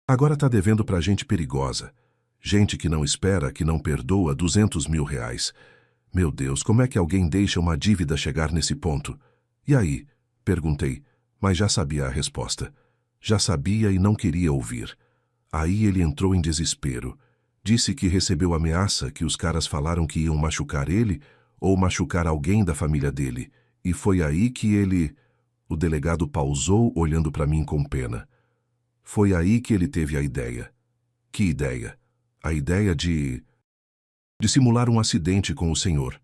Agora está devendo para gente perigosa. Gente que não espera, que não perdoa 200 mil reais. Meu Deus, como é que alguém deixa uma dívida chegar nesse ponto? E aí? Perguntei, mas já sabia a resposta. Já sabia e não queria ouvir. Aí ele entrou em desespero. Disse que recebeu ameaça, que os caras falaram que iam machucar ele ou machucar alguém da família dele. E foi aí que ele... O delegado pausou, olhando para mim com pena. Foi aí que ele teve a ideia. Que ideia? A ideia de simular um acidente com o senhor.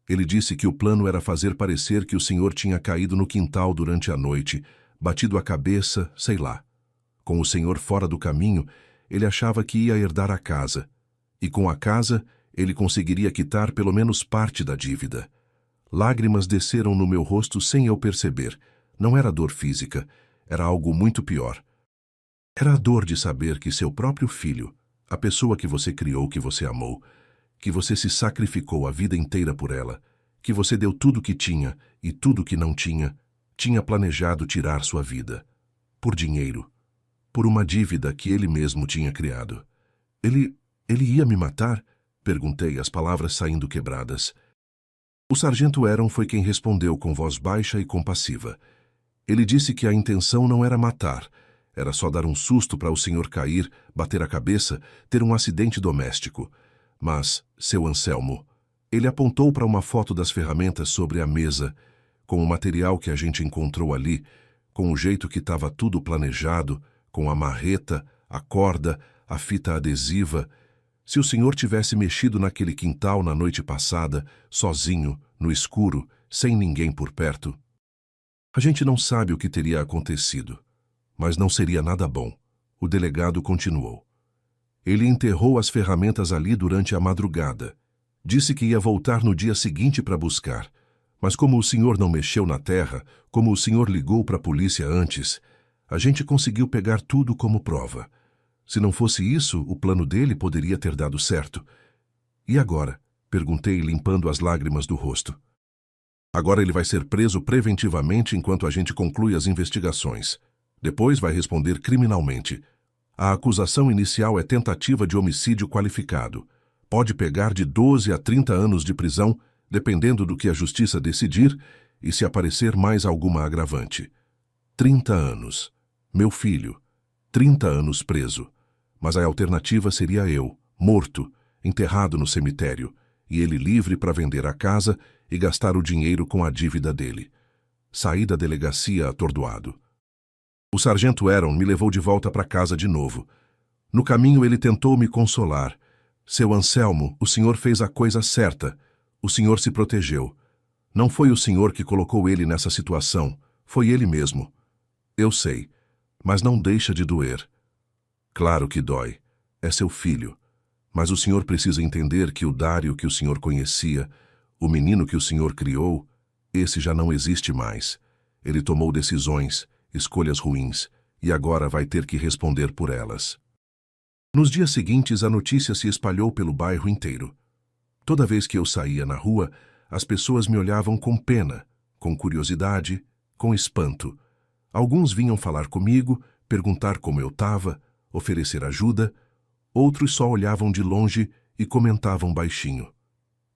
Ele disse que o plano era fazer parecer que o senhor tinha caído no quintal durante a noite, batido a cabeça, sei lá. Com o senhor fora do caminho, ele achava que ia herdar a casa. E com a casa, ele conseguiria quitar pelo menos parte da dívida. Lágrimas desceram no meu rosto sem eu perceber. Não era dor física, era algo muito pior. Era a dor de saber que seu próprio filho, a pessoa que você criou, que você amou, que você se sacrificou a vida inteira por ela, que você deu tudo que tinha e tudo que não tinha, tinha planejado tirar sua vida. Por dinheiro. Por uma dívida que ele mesmo tinha criado. Ele ia me matar? Perguntei, as palavras saindo quebradas. O sargento Aaron foi quem respondeu com voz baixa e compassiva. Ele disse que a intenção não era matar, Era só dar um susto para o senhor cair, bater a cabeça, ter um acidente doméstico. Mas, seu Anselmo, ele apontou para uma foto das ferramentas sobre a mesa, com o material que a gente encontrou ali, com o jeito que estava tudo planejado, com a marreta, a corda, a fita adesiva. Se o senhor tivesse mexido naquele quintal na noite passada, sozinho, no escuro, sem ninguém por perto, a gente não sabe o que teria acontecido, mas não seria nada bom. O delegado continuou. Ele enterrou as ferramentas ali durante a madrugada. Disse que ia voltar no dia seguinte para buscar, mas como o senhor não mexeu na terra, como o senhor ligou para a polícia antes, a gente conseguiu pegar tudo como prova. Se não fosse isso, o plano dele poderia ter dado certo. E agora? Perguntei, limpando as lágrimas do rosto. Agora ele vai ser preso preventivamente enquanto a gente conclui as investigações. Depois vai responder criminalmente. A acusação inicial é tentativa de homicídio qualificado. Pode pegar de 12 a 30 anos de prisão, dependendo do que a justiça decidir e se aparecer mais alguma agravante. 30 anos. Meu filho. 30 anos preso. Mas a alternativa seria eu, morto, enterrado no cemitério, e ele livre para vender a casa e gastar o dinheiro com a dívida dele. Saí da delegacia atordoado. O sargento Aaron me levou de volta para casa de novo. No caminho ele tentou me consolar. Seu Anselmo, o senhor fez a coisa certa. O senhor se protegeu. Não foi o senhor que colocou ele nessa situação. Foi ele mesmo. Eu sei, mas não deixa de doer. Claro que dói. É seu filho. Mas o senhor precisa entender que o Dário que o senhor conhecia, o menino que o senhor criou, esse já não existe mais. Ele tomou decisões, escolhas ruins, e agora vai ter que responder por elas. Nos dias seguintes, a notícia se espalhou pelo bairro inteiro. Toda vez que eu saía na rua, as pessoas me olhavam com pena, com curiosidade, com espanto. Alguns vinham falar comigo, perguntar como eu estava, oferecer ajuda. Outros só olhavam de longe e comentavam baixinho.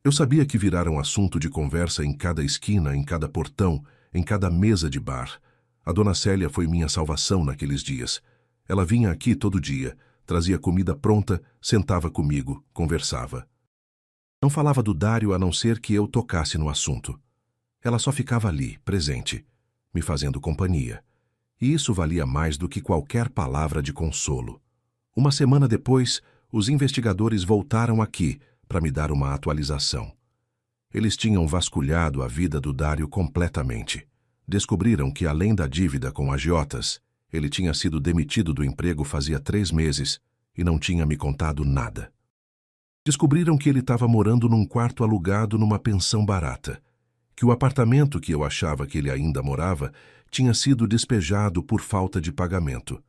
Eu sabia que viraram assunto de conversa em cada esquina, em cada portão, em cada mesa de bar. A dona Célia foi minha salvação naqueles dias. Ela vinha aqui todo dia, trazia comida pronta, sentava comigo, conversava. Não falava do Dário a não ser que eu tocasse no assunto. Ela só ficava ali, presente, me fazendo companhia. E isso valia mais do que qualquer palavra de consolo. Uma semana depois, os investigadores voltaram aqui para me dar uma atualização. Eles tinham vasculhado a vida do Dário completamente. Descobriram que, além da dívida com agiotas, ele tinha sido demitido do emprego fazia 3 meses e não tinha me contado nada. Descobriram que ele estava morando num quarto alugado numa pensão barata, que o apartamento que eu achava que ele ainda morava tinha sido despejado por falta de pagamento.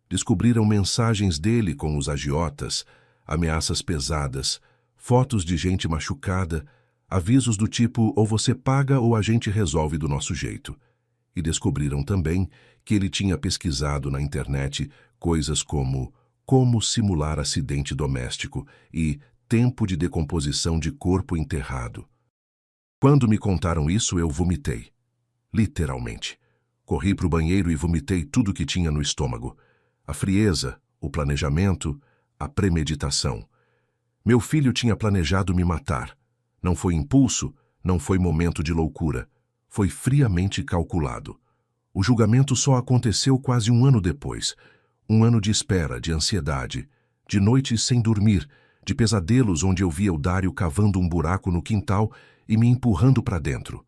Descobriram mensagens dele com os agiotas, ameaças pesadas, fotos de gente machucada, avisos do tipo ou você paga ou a gente resolve do nosso jeito. E descobriram também que ele tinha pesquisado na internet coisas como simular acidente doméstico e tempo de decomposição de corpo enterrado. Quando me contaram isso, eu vomitei. Literalmente. Corri para o banheiro e vomitei tudo que tinha no estômago. A frieza, o planejamento, a premeditação. Meu filho tinha planejado me matar. Não foi impulso, não foi momento de loucura. Foi friamente calculado. O julgamento só aconteceu quase 1 ano depois. 1 ano de espera, de ansiedade, de noites sem dormir, de pesadelos onde eu via o Dário cavando um buraco no quintal e me empurrando para dentro.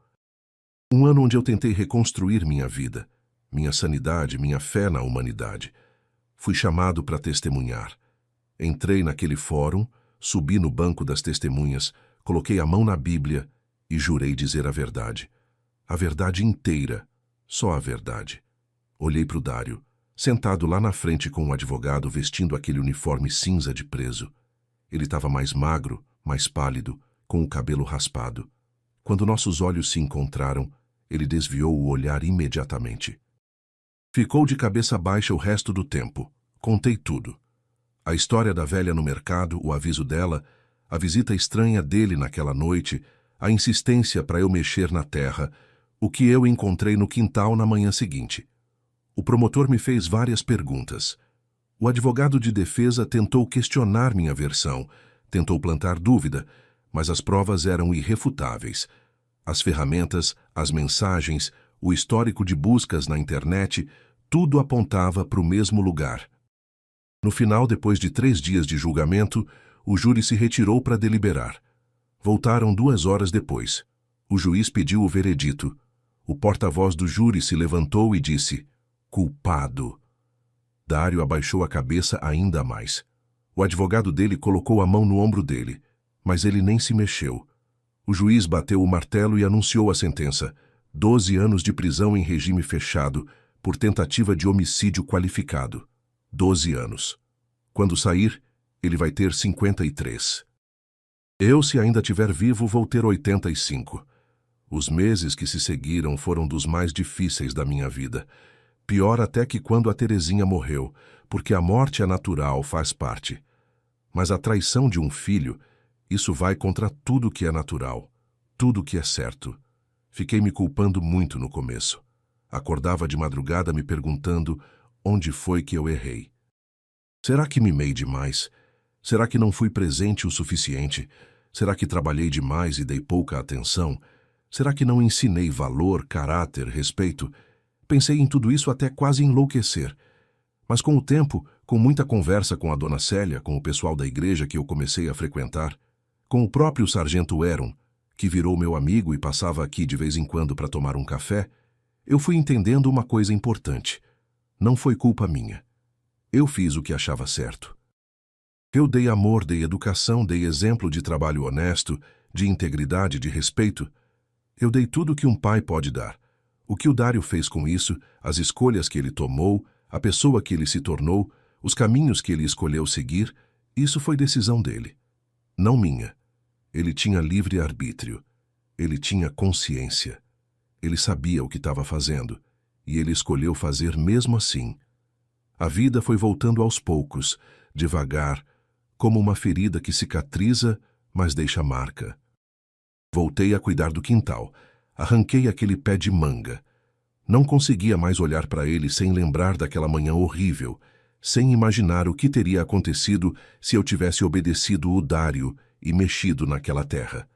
1 ano onde eu tentei reconstruir minha vida, minha sanidade, minha fé na humanidade. Fui chamado para testemunhar. Entrei naquele fórum, subi no banco das testemunhas, coloquei a mão na Bíblia e jurei dizer a verdade. A verdade inteira, só a verdade. Olhei para o Dário, sentado lá na frente com um advogado vestindo aquele uniforme cinza de preso. Ele estava mais magro, mais pálido, com o cabelo raspado. Quando nossos olhos se encontraram, ele desviou o olhar imediatamente. Ficou de cabeça baixa o resto do tempo. Contei tudo. A história da velha no mercado, o aviso dela, a visita estranha dele naquela noite, a insistência para eu mexer na terra, o que eu encontrei no quintal na manhã seguinte. O promotor me fez várias perguntas. O advogado de defesa tentou questionar minha versão, tentou plantar dúvida, mas as provas eram irrefutáveis. As ferramentas, as mensagens, o histórico de buscas na internet, tudo apontava para o mesmo lugar. No final, depois de 3 dias de julgamento, o júri se retirou para deliberar. Voltaram 2 horas depois. O juiz pediu o veredito. O porta-voz do júri se levantou e disse: culpado. Dário abaixou a cabeça ainda mais. O advogado dele colocou a mão no ombro dele, mas ele nem se mexeu. O juiz bateu o martelo e anunciou a sentença: 12 anos de prisão em regime fechado por tentativa de homicídio qualificado. 12 anos. Quando sair, ele vai ter 53. Eu, se ainda estiver vivo, vou ter 85. Os meses que se seguiram foram dos mais difíceis da minha vida. Pior até que quando a Terezinha morreu, porque a morte é natural, faz parte. Mas a traição de um filho, isso vai contra tudo que é natural, tudo que é certo. Fiquei me culpando muito no começo. Acordava de madrugada me perguntando onde foi que eu errei. Será que mimei demais? Será que não fui presente o suficiente? Será que trabalhei demais e dei pouca atenção? Será que não ensinei valor, caráter, respeito? Pensei em tudo isso até quase enlouquecer. Mas com o tempo, com muita conversa com a dona Célia, com o pessoal da igreja que eu comecei a frequentar, com o próprio sargento Eron, que virou meu amigo e passava aqui de vez em quando para tomar um café, eu fui entendendo uma coisa importante. Não foi culpa minha. Eu fiz o que achava certo. Eu dei amor, dei educação, dei exemplo de trabalho honesto, de integridade, de respeito. Eu dei tudo o que um pai pode dar. O que o Dário fez com isso, as escolhas que ele tomou, a pessoa que ele se tornou, os caminhos que ele escolheu seguir, isso foi decisão dele. Não minha. Ele tinha livre-arbítrio. Ele tinha consciência. Ele sabia o que estava fazendo, e ele escolheu fazer mesmo assim. A vida foi voltando aos poucos, devagar, como uma ferida que cicatriza, mas deixa marca. Voltei a cuidar do quintal. Arranquei aquele pé de manga. Não conseguia mais olhar para ele sem lembrar daquela manhã horrível, sem imaginar o que teria acontecido se eu tivesse obedecido o Dário e mexido naquela terra.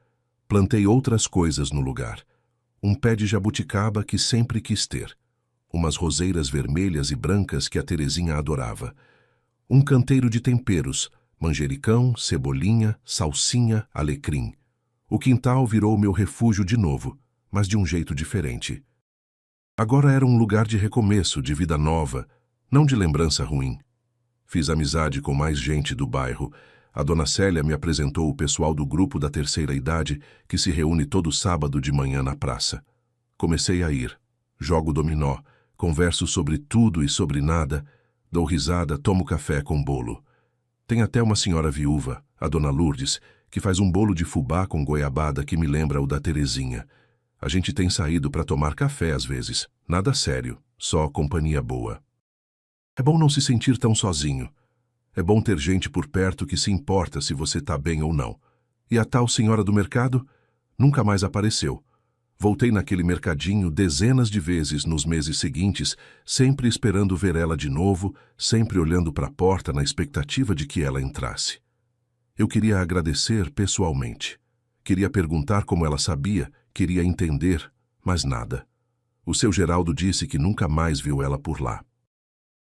Plantei outras coisas no lugar. Um pé de jabuticaba que sempre quis ter. Umas roseiras vermelhas e brancas que a Terezinha adorava. Um canteiro de temperos, manjericão, cebolinha, salsinha, alecrim. O quintal virou meu refúgio de novo, mas de um jeito diferente. Agora era um lugar de recomeço, de vida nova, não de lembrança ruim. Fiz amizade com mais gente do bairro. A dona Célia me apresentou o pessoal do grupo da terceira idade que se reúne todo sábado de manhã na praça. Comecei a ir. Jogo dominó, converso sobre tudo e sobre nada, dou risada, tomo café com bolo. Tem até uma senhora viúva, a dona Lourdes, que faz um bolo de fubá com goiabada que me lembra o da Terezinha. A gente tem saído para tomar café às vezes. Nada sério, só companhia boa. É bom não se sentir tão sozinho. É bom ter gente por perto que se importa se você tá bem ou não. E a tal senhora do mercado nunca mais apareceu. Voltei naquele mercadinho dezenas de vezes nos meses seguintes, sempre esperando ver ela de novo, sempre olhando para a porta na expectativa de que ela entrasse. Eu queria agradecer pessoalmente. Queria perguntar como ela sabia, queria entender, mas nada. O seu Geraldo disse que nunca mais viu ela por lá.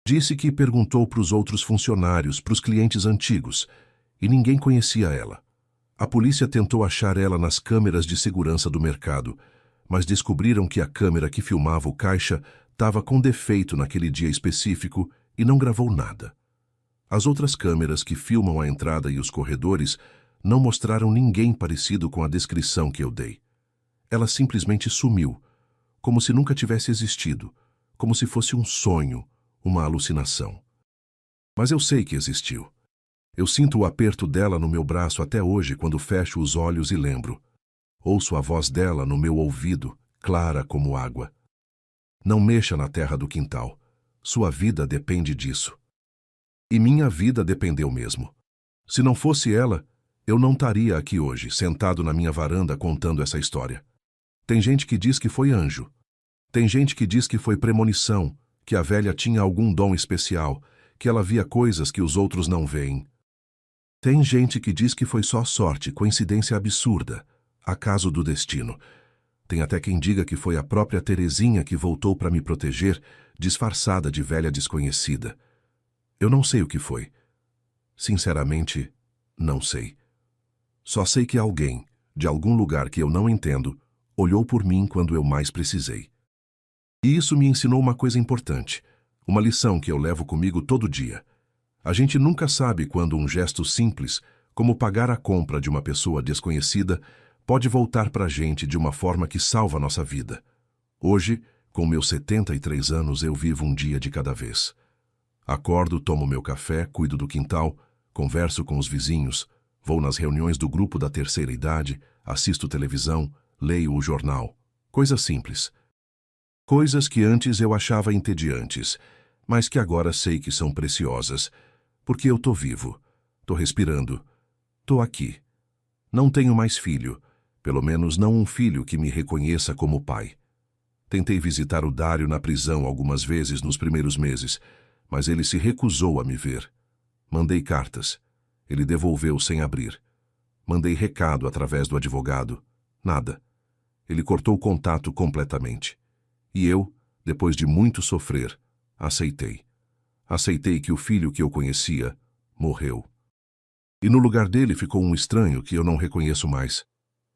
Disse que perguntou para os outros funcionários, para os clientes antigos, e ninguém conhecia ela. A polícia tentou achar ela nas câmeras de segurança do mercado, mas descobriram que a câmera que filmava o caixa estava com defeito naquele dia específico e não gravou nada. As outras câmeras que filmam a entrada e os corredores não mostraram ninguém parecido com a descrição que eu dei. Ela simplesmente sumiu, como se nunca tivesse existido, como se fosse um sonho, uma alucinação. Mas eu sei que existiu. Eu sinto o aperto dela no meu braço até hoje quando fecho os olhos e lembro. Ouço a voz dela no meu ouvido, clara como água. Não mexa na terra do quintal. Sua vida depende disso. E minha vida dependeu mesmo. Se não fosse ela, eu não estaria aqui hoje, sentado na minha varanda contando essa história. Tem gente que diz que foi anjo. Tem gente que diz que foi premonição, que a velha tinha algum dom especial, que ela via coisas que os outros não veem. Tem gente que diz que foi só sorte, coincidência absurda, acaso do destino. Tem até quem diga que foi a própria Terezinha que voltou para me proteger, disfarçada de velha desconhecida. Eu não sei o que foi. Sinceramente, não sei. Só sei que alguém, de algum lugar que eu não entendo, olhou por mim quando eu mais precisei. E isso me ensinou uma coisa importante, uma lição que eu levo comigo todo dia. A gente nunca sabe quando um gesto simples, como pagar a compra de uma pessoa desconhecida, pode voltar para a gente de uma forma que salva nossa vida. Hoje, com meus 73 anos, eu vivo um dia de cada vez. Acordo, tomo meu café, cuido do quintal, converso com os vizinhos, vou nas reuniões do grupo da terceira idade, assisto televisão, leio o jornal. Coisas simples. Coisas que antes eu achava entediantes, mas que agora sei que são preciosas, porque eu tô vivo, tô respirando, tô aqui. Não tenho mais filho, pelo menos não um filho que me reconheça como pai. Tentei visitar o Dário na prisão algumas vezes nos primeiros meses, mas ele se recusou a me ver. Mandei cartas. Ele devolveu sem abrir. Mandei recado através do advogado. Nada. Ele cortou o contato completamente. E eu, depois de muito sofrer, aceitei. Aceitei que o filho que eu conhecia morreu. E no lugar dele ficou um estranho que eu não reconheço mais.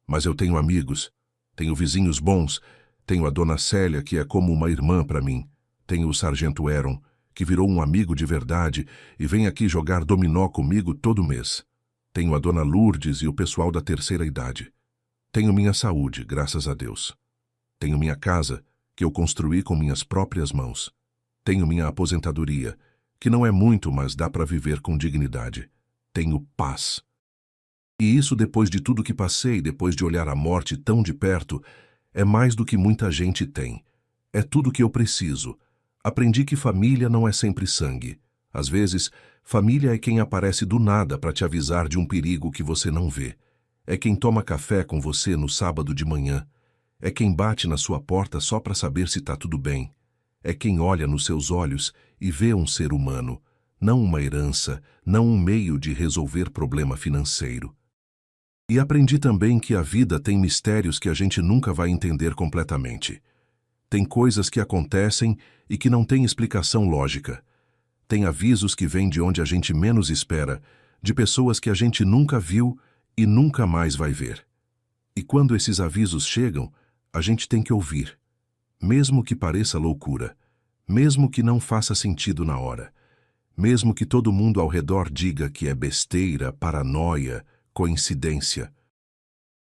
Mas eu tenho amigos, tenho vizinhos bons, tenho a dona Célia, que é como uma irmã para mim. Tenho o sargento Eron, que virou um amigo de verdade e vem aqui jogar dominó comigo todo mês. Tenho a dona Lourdes e o pessoal da terceira idade. Tenho minha saúde, graças a Deus. Tenho minha casa, que eu construí com minhas próprias mãos. Tenho minha aposentadoria, que não é muito, mas dá para viver com dignidade. Tenho paz. E isso, depois de tudo que passei, depois de olhar a morte tão de perto, é mais do que muita gente tem. É tudo que eu preciso. Aprendi que família não é sempre sangue. Às vezes, família é quem aparece do nada para te avisar de um perigo que você não vê. É quem toma café com você no sábado de manhã. É quem bate na sua porta só para saber se está tudo bem. É quem olha nos seus olhos e vê um ser humano, não uma herança, não um meio de resolver problema financeiro. E aprendi também que a vida tem mistérios que a gente nunca vai entender completamente. Tem coisas que acontecem e que não têm explicação lógica. Tem avisos que vêm de onde a gente menos espera, de pessoas que a gente nunca viu e nunca mais vai ver. E quando esses avisos chegam, a gente tem que ouvir. Mesmo que pareça loucura, mesmo que não faça sentido na hora, mesmo que todo mundo ao redor diga que é besteira, paranoia, coincidência.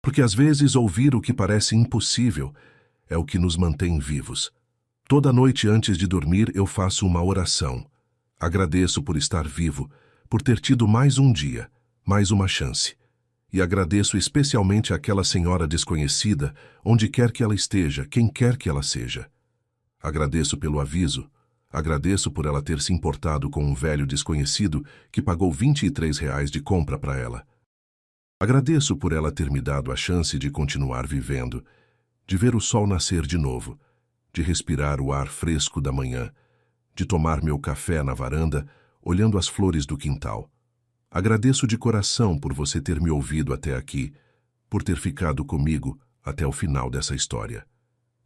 Porque às vezes ouvir o que parece impossível é o que nos mantém vivos. Toda noite antes de dormir eu faço uma oração. Agradeço por estar vivo, por ter tido mais um dia, mais uma chance. E agradeço especialmente àquela senhora desconhecida, onde quer que ela esteja, quem quer que ela seja. Agradeço pelo aviso, agradeço por ela ter se importado com um velho desconhecido que pagou R$ 23 de compra para ela. Agradeço por ela ter me dado a chance de continuar vivendo, de ver o sol nascer de novo, de respirar o ar fresco da manhã, de tomar meu café na varanda, olhando as flores do quintal. Agradeço de coração por você ter me ouvido até aqui, por ter ficado comigo até o final dessa história.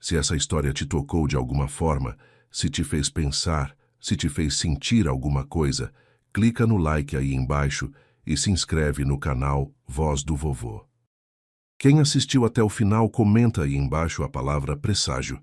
Se essa história te tocou de alguma forma, se te fez pensar, se te fez sentir alguma coisa, clica no like aí embaixo e se inscreve no canal Voz do Vovô. Quem assistiu até o final, comenta aí embaixo a palavra presságio.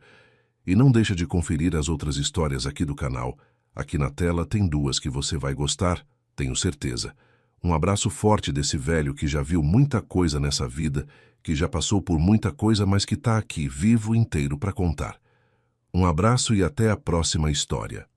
E não deixa de conferir as outras histórias aqui do canal. Aqui na tela tem duas que você vai gostar, tenho certeza. Um abraço forte desse velho que já viu muita coisa nessa vida, que já passou por muita coisa, mas que está aqui, vivo inteiro para contar. Um abraço e até a próxima história.